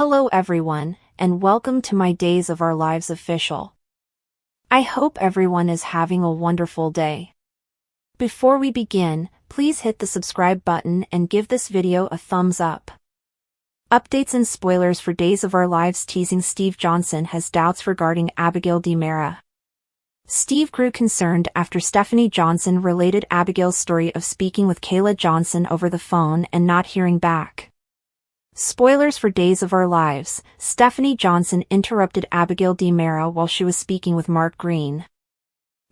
Hello everyone, and welcome to my Days of Our Lives official. I hope everyone is having a wonderful day. Before we begin, please hit the subscribe button and give this video a thumbs up. Updates and spoilers for Days of Our Lives. Teasing. Steve Johnson has doubts regarding Abigail DiMera. Steve grew concerned after Stephanie Johnson related Abigail's story of speaking with Kayla Johnson over the phone and not hearing back. Spoilers for Days of Our Lives. Stephanie Johnson interrupted Abigail DiMera while she was speaking with Mark Green.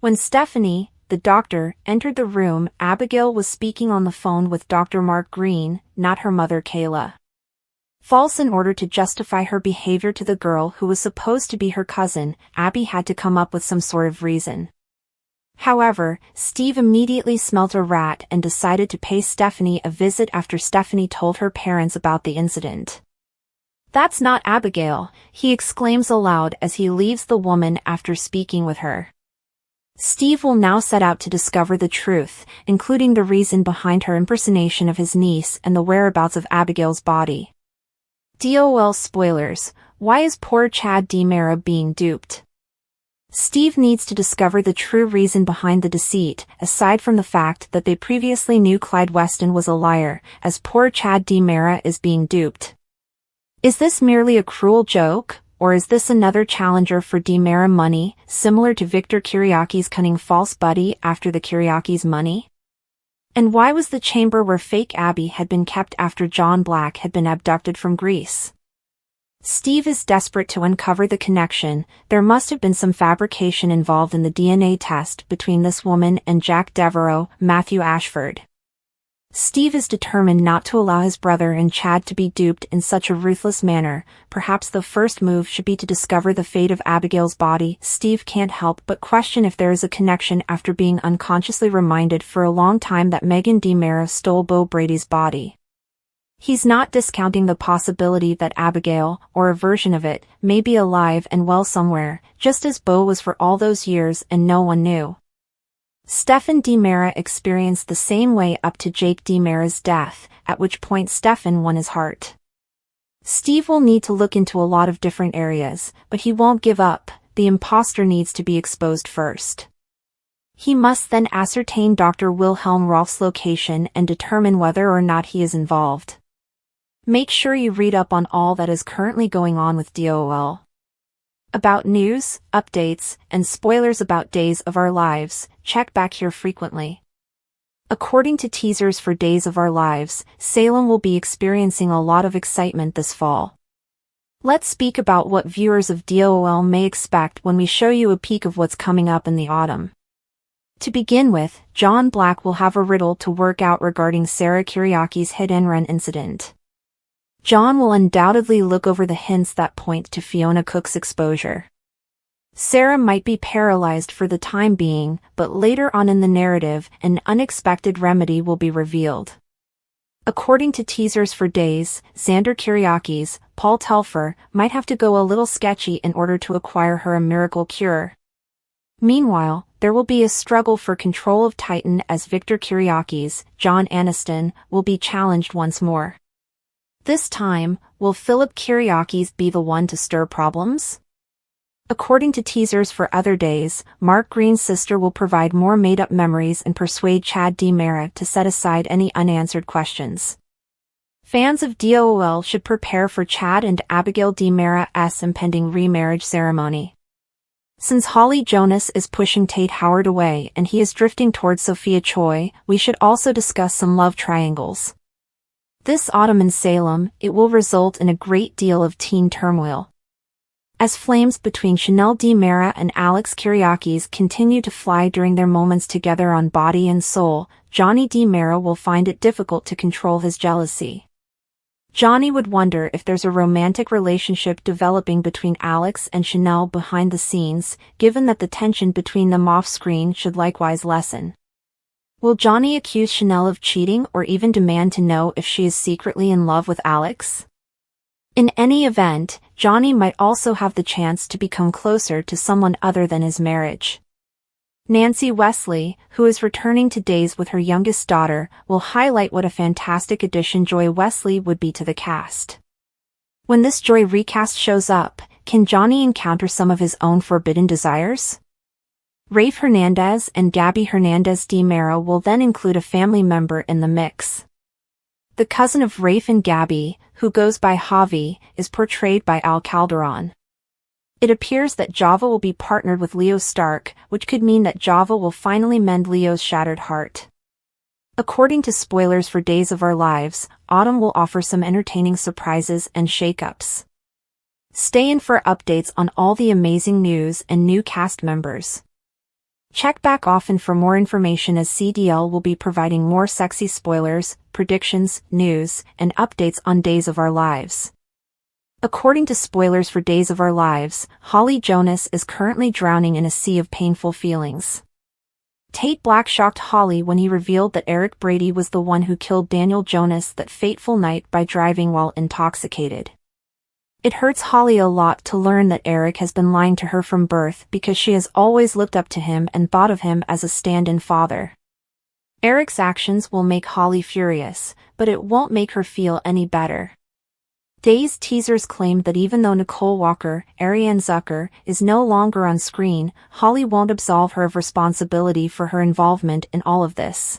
When Stephanie, the doctor, entered the room, Abigail was speaking on the phone with Dr. Mark Green, not her mother Kayla. False. In order to justify her behavior to the girl who was supposed to be her cousin, Abby had to come up with some sort of reason. However, Steve immediately smelt a rat and decided to pay Stephanie a visit after Stephanie told her parents about the incident. "That's not Abigail," he exclaims aloud as he leaves the woman after speaking with her. Steve will now set out to discover the truth, including the reason behind her impersonation of his niece and the whereabouts of Abigail's body. DOL spoilers. Why is poor Chad DiMera being duped? Steve needs to discover the true reason behind the deceit, aside from the fact that they previously knew Clyde Weston was a liar, as poor Chad DiMera is being duped. Is this merely a cruel joke, or is this another challenger for DiMera money, similar to Victor Kiriaki's cunning false buddy after the Kiriakis' money? And why was the chamber where fake Abby had been kept after John Black had been abducted from Greece? Steve is desperate to uncover the connection. There must have been some fabrication involved in the DNA test between this woman and Jack Devereaux, Matthew Ashford. Steve is determined not to allow his brother and Chad to be duped in such a ruthless manner. Perhaps the first move should be to discover the fate of Abigail's body. Steve can't help but question if there is a connection after being unconsciously reminded for a long time that Megan DiMera stole Bo Brady's body. He's not discounting the possibility that Abigail, or a version of it, may be alive and well somewhere, just as Bo was for all those years and no one knew. Stephen DiMera experienced the same way up to Jake DiMera's death, at which point Stephen won his heart. Steve will need to look into a lot of different areas, but he won't give up. The imposter needs to be exposed first. He must then ascertain Dr. Wilhelm Rolf's location and determine whether or not he is involved. Make sure you read up on all that is currently going on with DOL. About news, updates, and spoilers about Days of Our Lives, check back here frequently. According to teasers for Days of Our Lives, Salem will be experiencing a lot of excitement this fall. Let's speak about what viewers of DOL may expect when we show you a peek of what's coming up in the autumn. To begin with, John Black will have a riddle to work out regarding Sarah Kiriaki's hit-and-run incident. John will undoubtedly look over the hints that point to Fiona Cook's exposure. Sarah might be paralyzed for the time being, but later on in the narrative, an unexpected remedy will be revealed. According to teasers for Days, Xander Kiriakis, Paul Telfer, might have to go a little sketchy in order to acquire her a miracle cure. Meanwhile, there will be a struggle for control of Titan as Victor Kiriakis, John Aniston, will be challenged once more. This time, will Philip Kiriakis be the one to stir problems? According to teasers for other days, Mark Green's sister will provide more made-up memories and persuade Chad DiMera to set aside any unanswered questions. Fans of DOL should prepare for Chad and Abigail DiMera's impending remarriage ceremony. Since Holly Jonas is pushing Tate Howard away and he is drifting towards Sophia Choi, we should also discuss some love triangles. This autumn in Salem, it will result in a great deal of teen turmoil. As flames between Chanel DiMera and Alex Kiriakis continue to fly during their moments together on Body and Soul, Johnny DiMera will find it difficult to control his jealousy. Johnny would wonder if there's a romantic relationship developing between Alex and Chanel behind the scenes, given that the tension between them off-screen should likewise lessen. Will Johnny accuse Chanel of cheating or even demand to know if she is secretly in love with Alex? In any event, Johnny might also have the chance to become closer to someone other than his marriage. Nancy Wesley, who is returning to Days with her youngest daughter, will highlight what a fantastic addition Joy Wesley would be to the cast. When this Joy recast shows up, can Johnny encounter some of his own forbidden desires? Rafe Hernandez and Gabby Hernandez de Mera will then include a family member in the mix. The cousin of Rafe and Gabby, who goes by Javi, is portrayed by Al Calderon. It appears that Java will be partnered with Leo Stark, which could mean that Java will finally mend Leo's shattered heart. According to spoilers for Days of Our Lives, Autumn will offer some entertaining surprises and shakeups. Stay in for updates on all the amazing news and new cast members. Check back often for more information, as CDL will be providing more sexy spoilers, predictions, news, and updates on Days of Our Lives. According to spoilers for Days of Our Lives, Holly Jonas is currently drowning in a sea of painful feelings. Tate Black shocked Holly when he revealed that Eric Brady was the one who killed Daniel Jonas that fateful night by driving while intoxicated. It hurts Holly a lot to learn that Eric has been lying to her from birth, because she has always looked up to him and thought of him as a stand-in father. Eric's actions will make Holly furious, but it won't make her feel any better. Days teasers claimed that even though Nicole Walker, Ariane Zucker, is no longer on screen, Holly won't absolve her of responsibility for her involvement in all of this.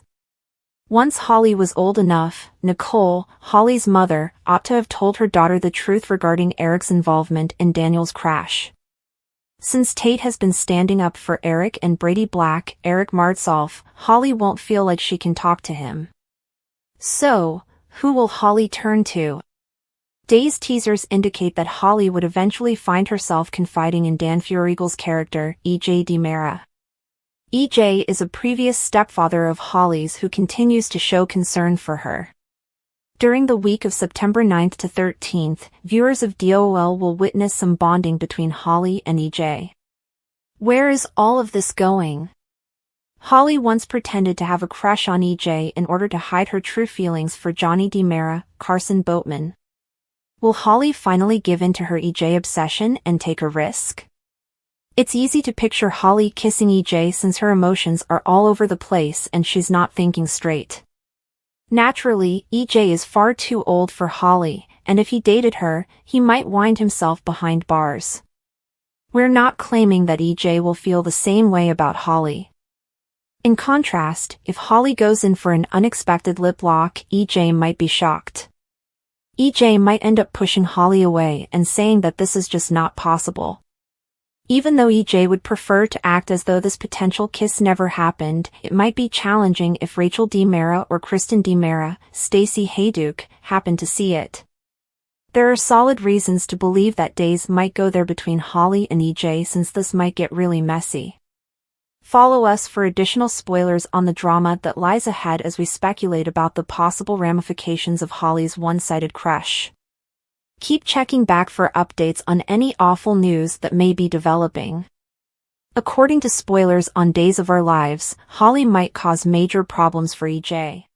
Once Holly was old enough, Nicole, Holly's mother, ought to have told her daughter the truth regarding Eric's involvement in Daniel's crash. Since Tate has been standing up for Eric and Brady Black, Eric Martsolf, Holly won't feel like she can talk to him. So, who will Holly turn to? Days teasers indicate that Holly would eventually find herself confiding in Dan Feuerriegel's character, E.J. de Mera. E.J. is a previous stepfather of Holly's who continues to show concern for her. During the week of September 9th to 13th, viewers of DOL will witness some bonding between Holly and E.J. Where is all of this going? Holly once pretended to have a crush on E.J. in order to hide her true feelings for Johnny de Mera, Carson Boatman. Will Holly finally give in to her E.J. obsession and take a risk? It's easy to picture Holly kissing E.J. since her emotions are all over the place and she's not thinking straight. Naturally, E.J. is far too old for Holly, and if he dated her, he might wind himself behind bars. We're not claiming that E.J. will feel the same way about Holly. In contrast, if Holly goes in for an unexpected lip lock, E.J. might be shocked. E.J. might end up pushing Holly away and saying that this is just not possible. Even though E.J. would prefer to act as though this potential kiss never happened, it might be challenging if Rachel de Mera or Kristen de Mera, Stacey Hayduke, happen to see it. There are solid reasons to believe that Days might go there between Holly and E.J. since this might get really messy. Follow us for additional spoilers on the drama that lies ahead as we speculate about the possible ramifications of Holly's one-sided crush. Keep checking back for updates on any awful news that may be developing. According to spoilers on Days of Our Lives, Holly might cause major problems for E.J.